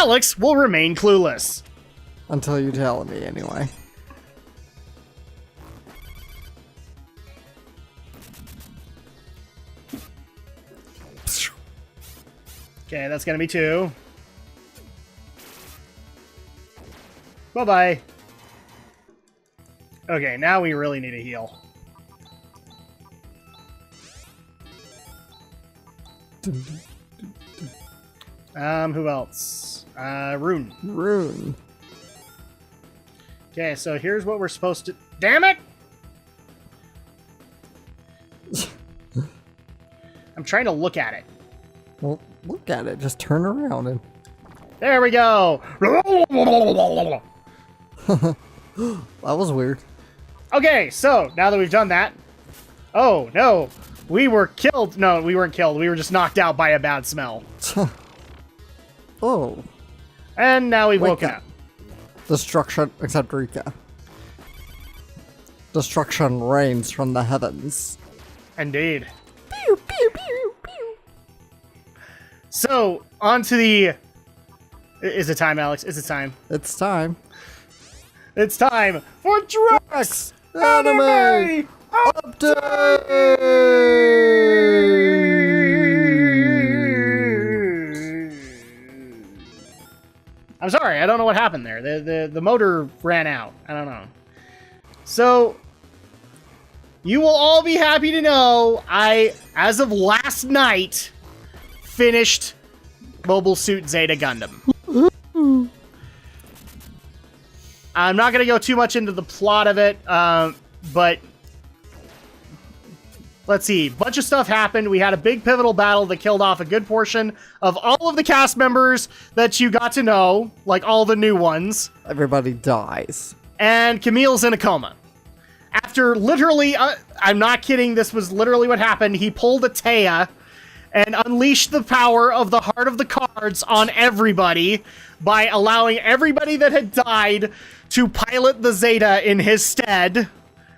Alex will remain clueless. Until you tell me, anyway. Okay, that's gonna be 2. Bye-bye. Okay, now we really need a heal. Who else? Rune. Rune. Okay, so here's what we're supposed to... Damn it! I'm trying to look at it. Well, look at it. Just turn around and... There we go! That was weird. Okay, so now that we've done that... Oh, no. We were killed. No, we weren't killed. We were just knocked out by a bad smell. Oh. And now we woke up. Destruction, except Rika. Destruction reigns from the heavens. Indeed. Pew, pew, pew, pew. So, on to the... Is it time, Alex? Is it time? It's time. It's time for Drak's Anime Update! I'm sorry, I don't know what happened there. The motor ran out. I don't know. So, you will all be happy to know I, as of last night, finished Mobile Suit Zeta Gundam. I'm not going to go too much into the plot of it, but let's see. A bunch of stuff happened. We had a big pivotal battle that killed off a good portion of all of the cast members that you got to know, like all the new ones. Everybody dies. And Camille's in a coma. After literally, I'm not kidding, this was literally what happened. He pulled a Taya and unleashed the power of the Heart of the Cards on everybody by allowing everybody that had died to pilot the Zeta in his stead,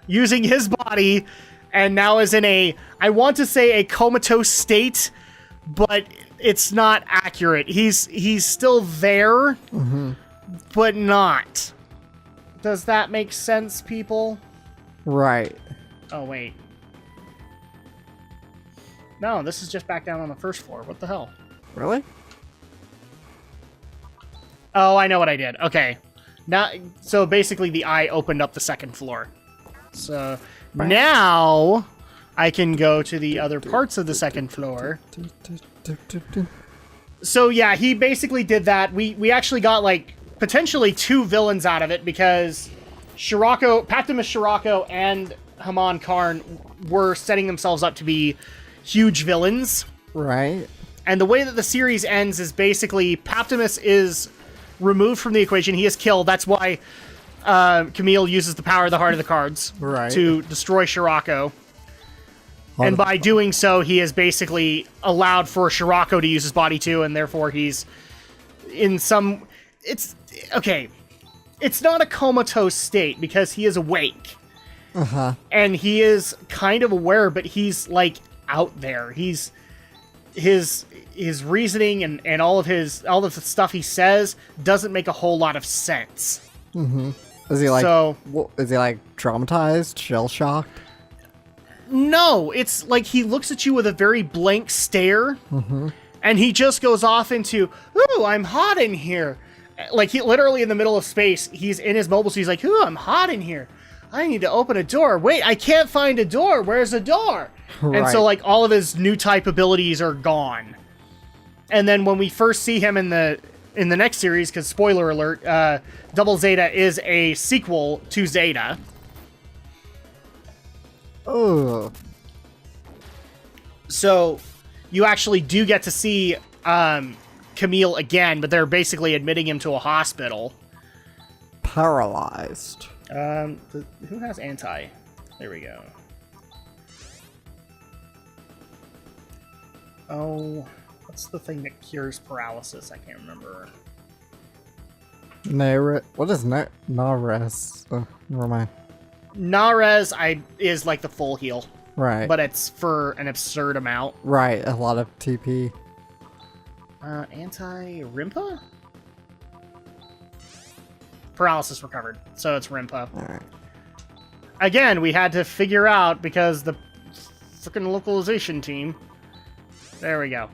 using his body, and now is in a, I want to say a comatose state, but it's not accurate. He's still there, but not. Does that make sense, people? Right. Oh, wait. No, this is just back down on the first floor. What the hell? Really? Oh, I know what I did. Okay. Now, so basically the eye opened up the second floor. So now I can go to the other parts of the second floor. So yeah, he basically did that. We actually got like potentially 2 villains out of it because Paptimus Shirako and Haman Karn were setting themselves up to be huge villains. Right. And the way that the series ends is basically Paptimus is removed from the equation. He is killed. That's why Camille uses the power of the Heart of the Cards to destroy Shirako. And by doing so, he has basically allowed for Shirako to use his body too, and therefore he's in some... It's... Okay. It's not a comatose state because he is awake. And he is kind of aware, but he's like out there. He's... His reasoning and all of the stuff he says doesn't make a whole lot of sense. Is he like is he like traumatized, shell shocked? No, it's like he looks at you with a very blank stare, and he just goes off into, "Ooh, I'm hot in here." Like he literally in the middle of space, he's in his mobile suit. He's like, "Ooh, I'm hot in here. I need to open a door. Wait, I can't find a door. Where's a door?" Right. And so like all of his new type abilities are gone. And then when we first see him in the next series, because spoiler alert, Double Zeta is a sequel to Zeta. Oh. So you actually do get to see Camille again, but they're basically admitting him to a hospital. Paralyzed. Who has anti? There we go. Oh, what's the thing that cures paralysis? I can't remember. What is Nares? Oh, never mind. Nares is like the full heal. Right. But it's for an absurd amount. Right, a lot of TP. Anti-Rimpa? paralysis recovered. So it's Rimpa. All right. Again, we had to figure out because the freaking localization team. There we go.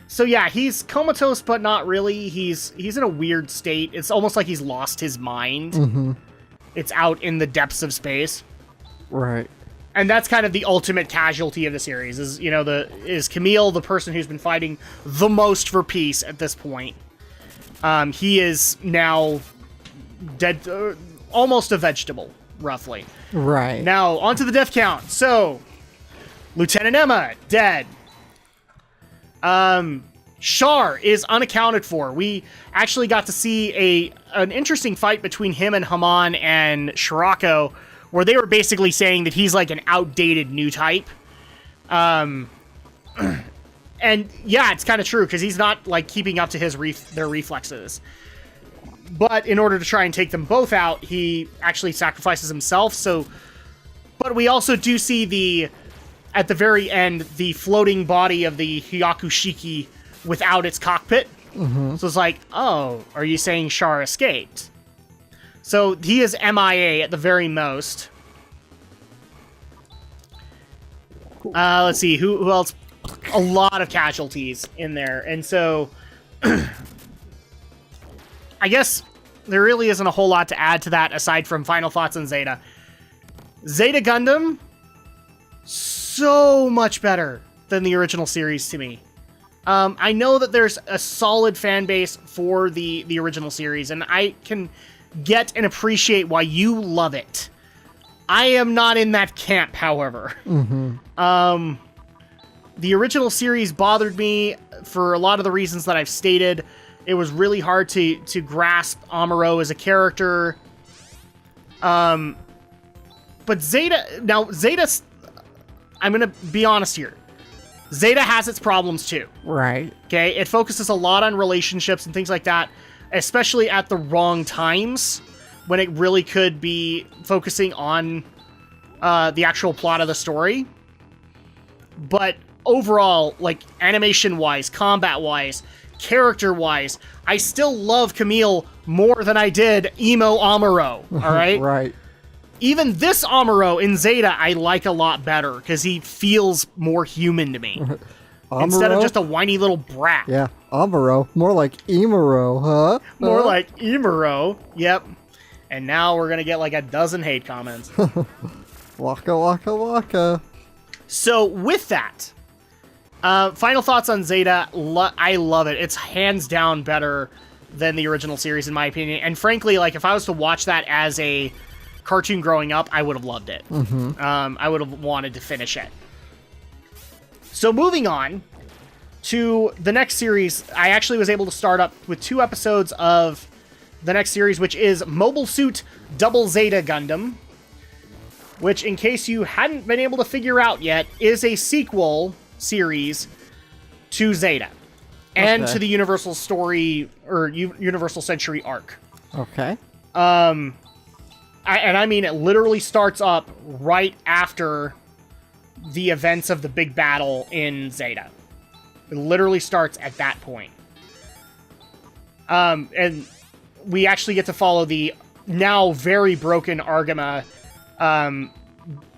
So yeah, he's comatose, but not really. He's in a weird state. It's almost like he's lost his mind. Mm-hmm. It's out in the depths of space. Right. And that's kind of the ultimate casualty of the series. Is Camille, the person who's been fighting the most for peace at this point. He is now dead, almost a vegetable, roughly. Right. Now, onto the death count. So, Lieutenant Emma, dead. Char is unaccounted for. We actually got to see an interesting fight between him and Haman and Shirako, where they were basically saying that he's like an outdated new type. And yeah, it's kind of true, because he's not like keeping up to their reflexes. But in order to try and take them both out, he actually sacrifices himself. But we also do see at the very end, the floating body of the Hyakushiki without its cockpit. Mm-hmm. So it's like, oh, are you saying Char escaped? So he is MIA at the very most. Let's see, who else? A lot of casualties in there. And so I guess there really isn't a whole lot to add to that aside from final thoughts on Zeta. Zeta Gundam, so much better than the original series to me. I know that there's a solid fan base for the original series, and I can get and appreciate why you love it. I am not in that camp, however. Mm-hmm. The original series bothered me for a lot of the reasons that I've stated. It was really hard to grasp Amuro as a character. But Zeta, I'm going to be honest here. Zeta has its problems too. Right. Okay, it focuses a lot on relationships and things like that, especially at the wrong times, when it really could be focusing on the actual plot of the story. But overall, like, animation-wise, combat-wise, character-wise, I still love Camille more than I did Emo Amuro, alright? Right. Even this Amuro in Zeta I like a lot better, because he feels more human to me. Instead of just a whiny little brat. Yeah, Amuro. More like Imuro, huh? More like Imuro, yep. And now we're gonna get like a dozen hate comments. Waka waka waka. So with that, final thoughts on Zeta. I love it. It's hands down better than the original series in my opinion. And frankly, like, if I was to watch that as a cartoon growing up, I would have loved it. Mm-hmm. I would have wanted to finish it. So moving on to the next series, I actually was able to start up with 2 episodes of the next series, which is Mobile Suit Double Zeta Gundam, which, in case you hadn't been able to figure out yet, is a sequel series to Zeta and to the Universal Story or Universal Century arc. Okay. I mean, it literally starts up right after the events of the big battle in Zeta. It literally starts at that point. And we actually get to follow the now very broken Argama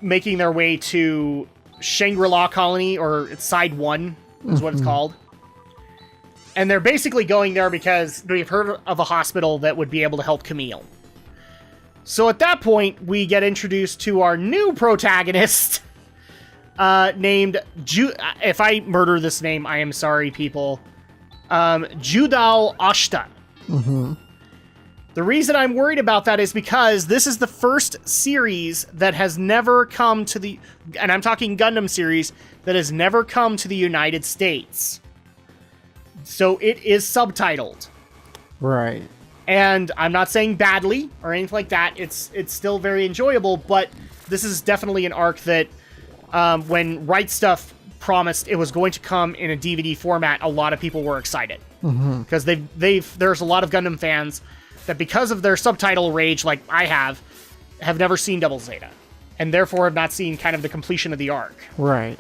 making their way to Shangri-La Colony, or it's Side 1 is what it's called. And they're basically going there because they've heard of a hospital that would be able to help Camille. So at that point, we get introduced to our new protagonist, named if I murder this name, I am sorry, people. Judao Ashita. Mm-hmm. The reason I'm worried about that is because this is the first series that has never come to the, and I'm talking Gundam series, that has never come to the United States. So it is subtitled. Right. And I'm not saying badly or anything like that. It's still very enjoyable, but this is definitely an arc that when Right Stuff promised it was going to come in a DVD format, a lot of people were excited. Because there's a lot of Gundam fans that, because of their subtitle rage, like I have never seen Double Zeta, and therefore have not seen kind of the completion of the arc. Right.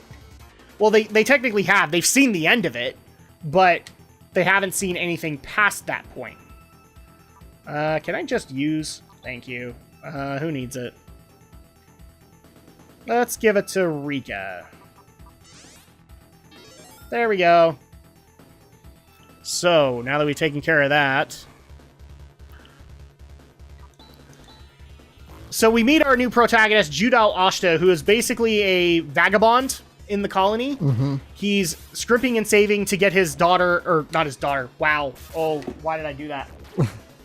Well, they technically have. They've seen the end of it, but they haven't seen anything past that point. Can I just use... Thank you. Who needs it? Let's give it to Rika. There we go. So, now that we've taken care of that... So we meet our new protagonist, Judal Ashta, who is basically a vagabond in the colony. Mm-hmm. He's scrimping and saving to get his daughter... Or, not his daughter. Wow. Oh, why did I do that?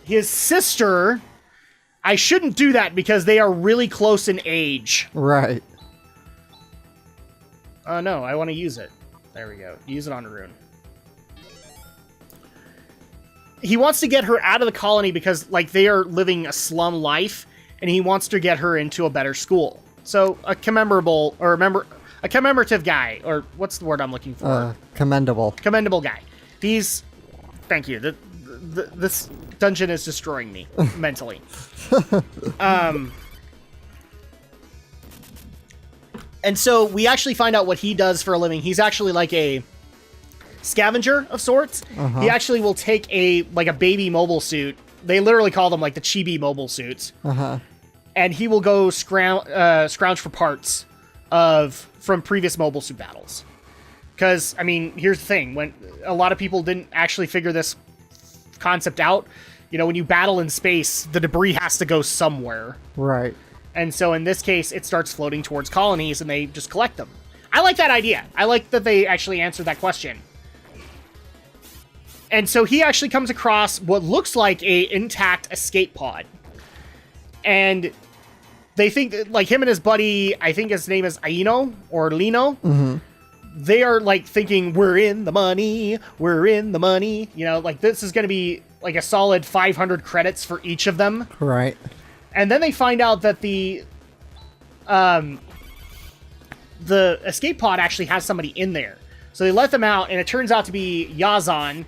His sister... I shouldn't do that because they are really close in age. Right. No, I want to use it. There we go. Use it on Rune. He wants to get her out of the colony because, like, they are living a slum life, and he wants to get her into a better school. So, a commemorative guy, or what's the word I'm looking for? Commendable. Commendable guy. He's... Thank you. This dungeon is destroying me mentally. And so we actually find out what he does for a living. He's actually like a scavenger of sorts. Uh-huh. He actually will take a baby mobile suit. They literally call them like the chibi mobile suits. Uh-huh. And he will go scrounge for parts from previous mobile suit battles. Because, I mean, here's the thing. When a lot of people didn't actually figure this concept out, you know, when you battle in space, the debris has to go somewhere. Right. And so in this case, it starts floating towards colonies and they just collect them. I like that idea. I like that they actually answered that question. And so he actually comes across what looks like a intact escape pod. And they think that, like, him and his buddy, I think his name is Aino or Lino. Mm-hmm. They are like thinking, we're in the money. You know, like this is going to be like a solid 500 credits for each of them. Right. And then they find out that the escape pod actually has somebody in there. So they let them out, and it turns out to be Yazan,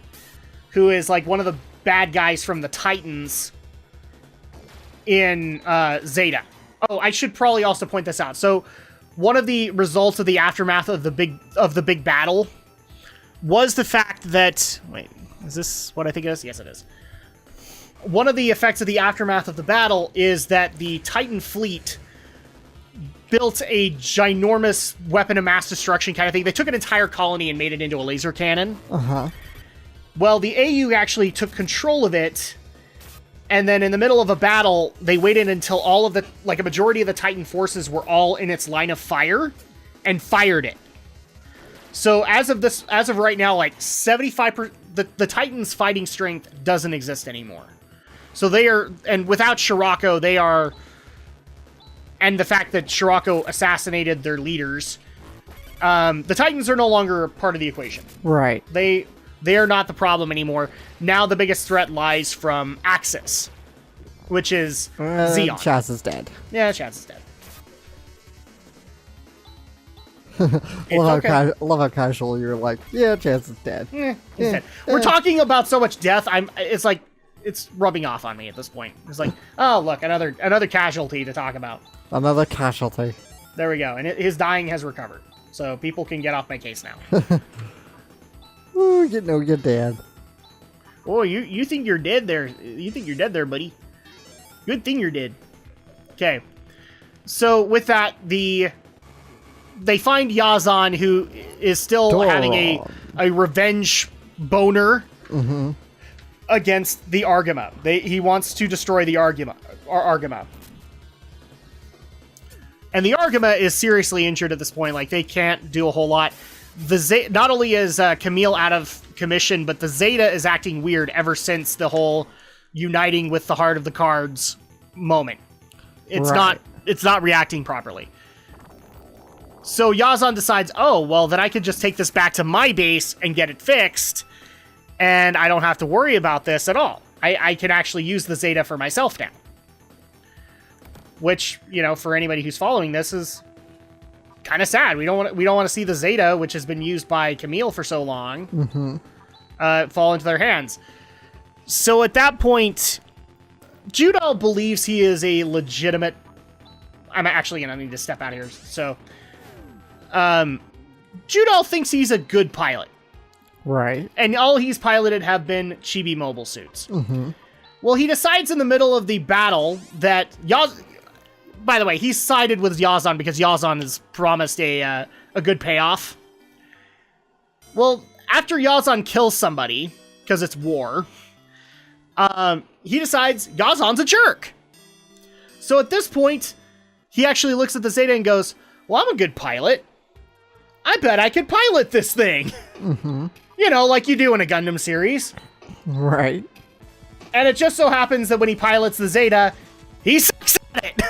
who is like one of the bad guys from the Titans in Zeta. Oh, I should probably also point this out. So one of the results of the aftermath of the big battle was the fact that... Wait, is this what I think it is? Yes, it is. One of the effects of the aftermath of the battle is that the Titan fleet built a ginormous weapon of mass destruction kind of thing. They took an entire colony and made it into a laser cannon. Uh-huh. Well, the AU actually took control of it, and then in the middle of a battle, they waited until all of the, like, a majority of the Titan forces were all in its line of fire, and fired it. So as of right now, like 75%, the Titans' fighting strength doesn't exist anymore. So they are, and without Shirako, they are, and the fact that Shirako assassinated their leaders, the Titans are no longer part of the equation. Right. They are not the problem anymore. Now the biggest threat lies from Axis, which is Zeon. Chaz is dead. Yeah, Chaz is dead. Love how casual you're like, yeah, Chaz is dead. He's dead. We're talking about so much death, it's like, it's rubbing off on me at this point. It's like, oh, look, another casualty to talk about. Another casualty. There we go. And his dying has recovered. So people can get off my case now. Ooh, you know you're dead. Oh, you think you're dead there. You think you're dead there, buddy. Good thing you're dead. Okay. So with that, they find Yazan, who is still having a revenge boner. Mm-hmm. Against the Argama. He wants to destroy the Argama. And the Argama is seriously injured at this point. Like, they can't do a whole lot. Not only is Camille out of commission, but the Zeta is acting weird ever since the whole uniting with the Heart of the Cards moment. It's not reacting properly. So Yazan decides, oh, well, then I could just take this back to my base and get it fixed. And I don't have to worry about this at all. I can actually use the Zeta for myself now. Which, you know, for anybody who's following this is kind of sad. We don't want to see the Zeta, which has been used by Camille for so long, fall into their hands. So at that point, Judal believes he is a legitimate... I'm actually going to need to step out of here. So, Judal thinks he's a good pilot. Right. And all he's piloted have been chibi mobile suits. Mm-hmm. Well, he decides in the middle of the battle that by the way, he's sided with Yazan because Yazan has promised a good payoff. Well, after Yazan kills somebody, because it's war, he decides Yazan's a jerk. So at this point, he actually looks at the Zeta and goes, well, I'm a good pilot. I bet I could pilot this thing. Mm-hmm. You know, like you do in a Gundam series. Right. And it just so happens that when he pilots the Zeta, he sucks at it.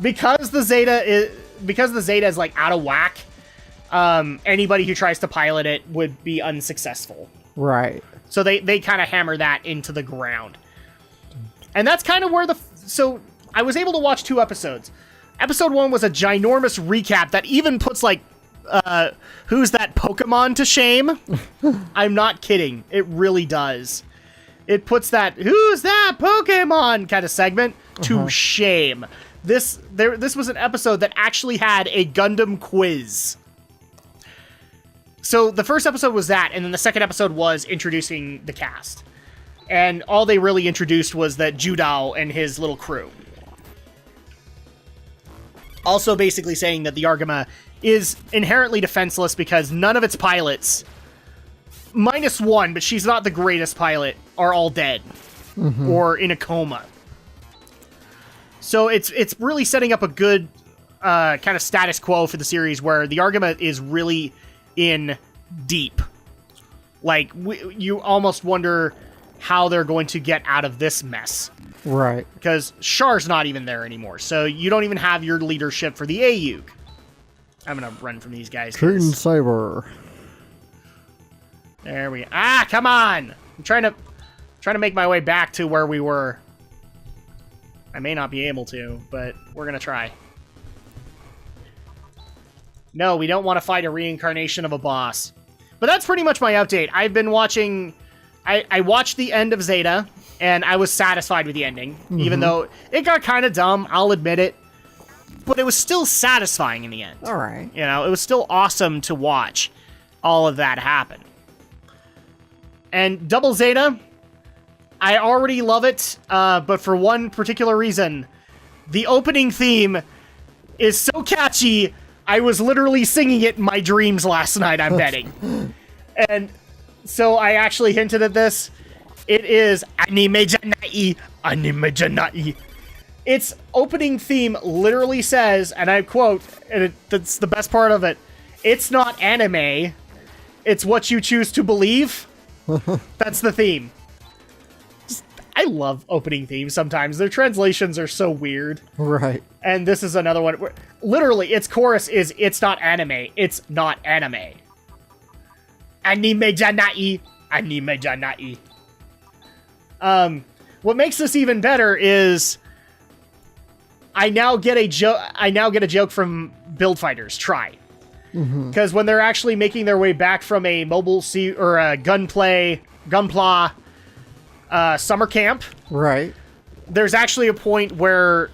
because the Zeta is like out of whack, anybody who tries to pilot it would be unsuccessful. Right. So they kind of hammer that into the ground. And that's kind of where so I was able to watch 2 episodes. Episode 1 was a ginormous recap that even puts like who's that Pokemon to shame. I'm not kidding. It really does. It puts that who's that Pokemon kind of segment to shame. This was an episode that actually had a Gundam quiz. So the first episode was that, and then the second episode was introducing the cast. And all they really introduced was that Judao and his little crew. Also basically saying that the Argama is inherently defenseless because none of its pilots, minus one, but she's not the greatest pilot, are all dead or in a coma. So it's really setting up a good kind of status quo for the series where the Argama is really in deep. Like, you almost wonder how they're going to get out of this mess. Right. Because Char's not even there anymore, so you don't even have your leadership for the AUG. I'm gonna run from these guys. King Saber. There we go. Ah, come on! I'm trying to make my way back to where we were. I may not be able to, but we're gonna try. No, we don't want to fight a reincarnation of a boss. But that's pretty much my update. I've been watching... I watched the end of Zeta, and I was satisfied with the ending. Even though it got kind of dumb, I'll admit it. But it was still satisfying in the end. All right. You know, it was still awesome to watch all of that happen. And Double Zeta, I already love it, but for one particular reason. The opening theme is so catchy, I was literally singing it in my dreams last night, I'm betting. And so I actually hinted at this. It is Anime Janai, Anime Janai. Its opening theme literally says, and I quote, and that's the best part of it, it's not anime, it's what you choose to believe. That's the theme. I love opening themes sometimes. Their translations are so weird. Right. And this is another one where literally its chorus is, it's not anime, it's not anime. Anime Janai, Anime Janai. What makes this even better is I now get a joke from Build Fighters. Try. Because when they're actually making their way back from a mobile or a Gunpla summer camp, right? There's actually a point where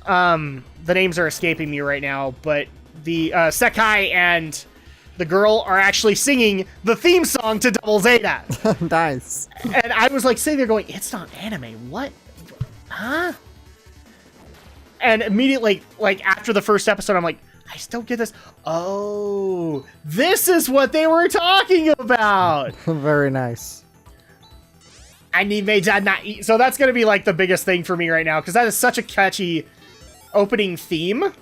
the names are escaping me right now, but the Sekai and the girl are actually singing the theme song to Double Zeta. Nice. And I was like sitting there going, it's not anime. What? Huh? And immediately, like after the first episode, I'm like, I still get this. Oh, this is what they were talking about. Very nice. Anime Janai. So that's going to be like the biggest thing for me right now, because that is such a catchy opening theme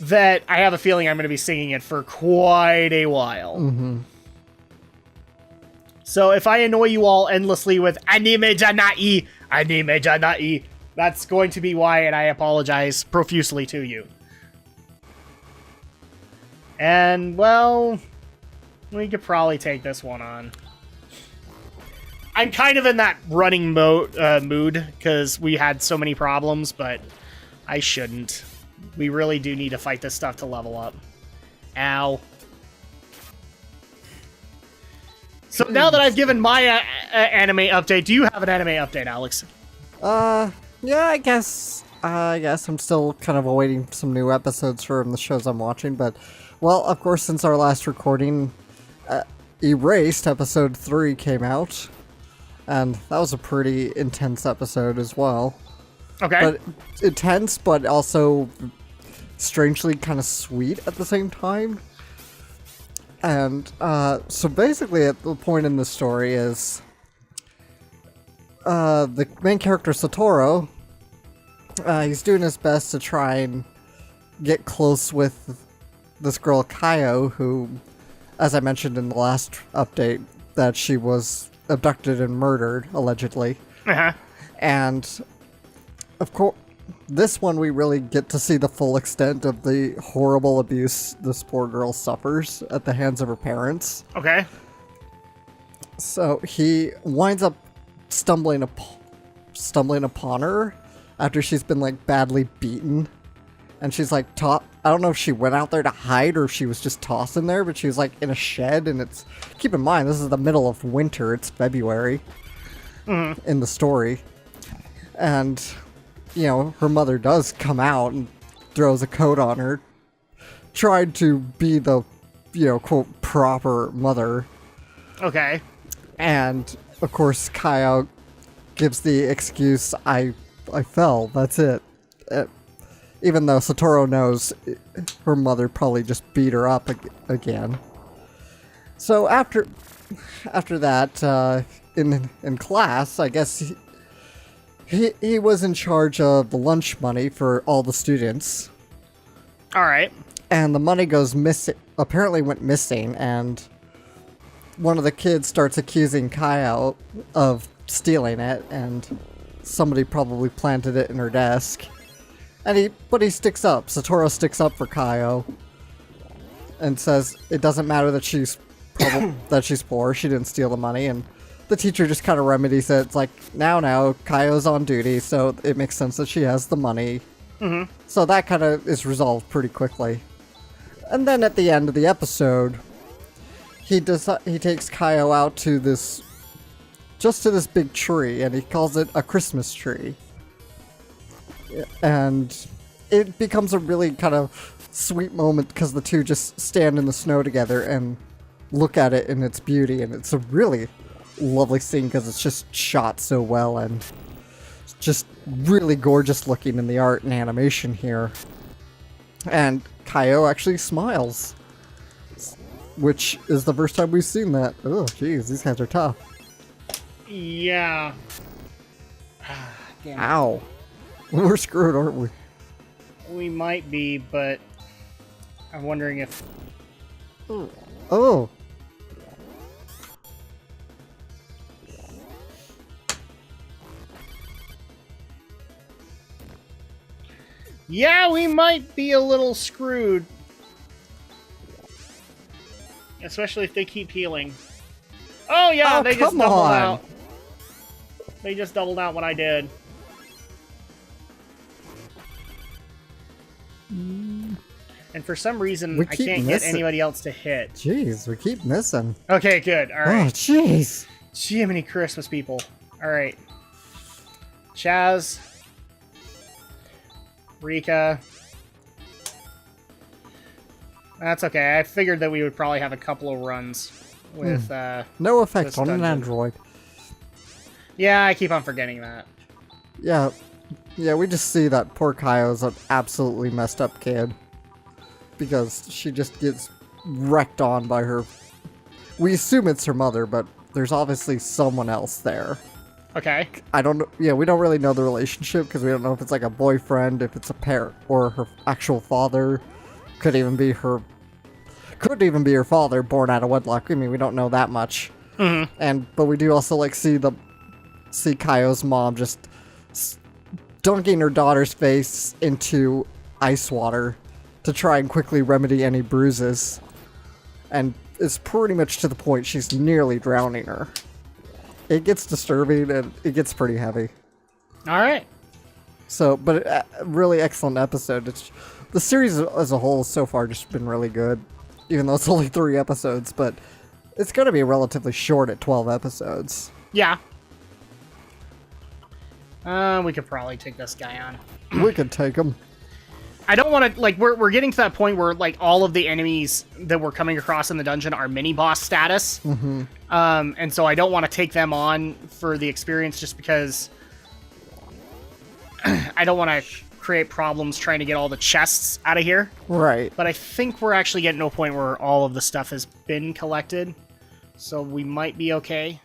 that I have a feeling I'm going to be singing it for quite a while. So if I annoy you all endlessly with Anime Janai, Anime Janai, that's going to be why, and I apologize profusely to you. And, well, we could probably take this one on. I'm kind of in that running mood, because we had so many problems, but I shouldn't. We really do need to fight this stuff to level up. Ow. So now that I've given my anime update, do you have an anime update, Alex? Yeah, I guess I'm still kind of awaiting some new episodes from the shows I'm watching, but, well, of course, since our last recording, Erased episode 3 came out. And that was a pretty intense episode as well. Okay. But intense, but also strangely kind of sweet at the same time. And so basically at the point in the story is the main character Satoru, he's doing his best to try and get close with this girl Kaio, who, as I mentioned in the last update, that she was abducted and murdered, allegedly. Uh-huh. And of course, this one we really get to see the full extent of the horrible abuse this poor girl suffers at the hands of her parents. Okay. So he winds up stumbling upon her after she's been like badly beaten, and she's like I don't know if she went out there to hide or if she was just tossed in there, but she was like in a shed, and it's, keep in mind, this is the middle of winter, it's February in the story. And, you know, her mother does come out and throws a coat on her, tried to be the, you know, quote, proper mother. Okay. And, of course, Kaio gives the excuse, I fell, that's it. Even though Satoru knows her mother probably just beat her up again. So after that, in class, I guess he was in charge of the lunch money for all the students. All right. And the money goes missing. Apparently went missing, and one of the kids starts accusing Kaio of stealing it, and somebody probably planted it in her desk. But he sticks up. Satoru sticks up for Kaio and says it doesn't matter that she's poor. She didn't steal the money, and the teacher just kind of remedies it. It's like, now Kaio's on duty, so it makes sense that she has the money. Mm-hmm. So that kind of is resolved pretty quickly. And then at the end of the episode, he takes Kaio out to this big tree, and he calls it a Christmas tree. And it becomes a really kind of sweet moment because the two just stand in the snow together and look at it in its beauty, and it's a really lovely scene because it's just shot so well and just really gorgeous looking in the art and animation here. And Kaio actually smiles, which is the first time we've seen that. Oh, jeez, these guys are tough. Yeah. Damn. Ow. We're screwed, aren't we? We might be, but I'm wondering if... Oh. Yeah, we might be a little screwed. Especially if they keep healing. Oh yeah, they just doubled out. They just doubled out what I did. And for some reason, I can't get anybody else to hit. Jeez, we keep missing. Okay, good. All right. Oh, jeez. Jiminy Christmas, people. All right. Chaz. Rika. That's okay. I figured that we would probably have a couple of runs with... no effect on an android. Yeah, I keep on forgetting that. Yeah, we just see that poor Kaio's an absolutely messed up kid. Because she just gets wrecked on by her... We assume it's her mother, but there's obviously someone else there. Okay. I don't know. Yeah, we don't really know the relationship because we don't know if it's like a boyfriend, if it's a parent, or her actual father. Could even be her father born out of wedlock. I mean, we don't know that much. Mm-hmm. But we do also like see Kaio's mom just dunking her daughter's face into ice water to try and quickly remedy any bruises. And it's pretty much to the point she's nearly drowning her. It gets disturbing and it gets pretty heavy. All right. So, but a really excellent episode. The series as a whole so far just been really good, even though it's only 3 episodes, but it's going to be relatively short at 12 episodes. Yeah. We could probably take this guy on. We could take him. I don't want to, like, we're getting to that point where, like, all of the enemies that we're coming across in the dungeon are mini-boss status. And so I don't want to take them on for the experience just because I don't want to create problems trying to get all the chests out of here. Right. But I think we're actually getting to a point where all of the stuff has been collected, so we might be okay.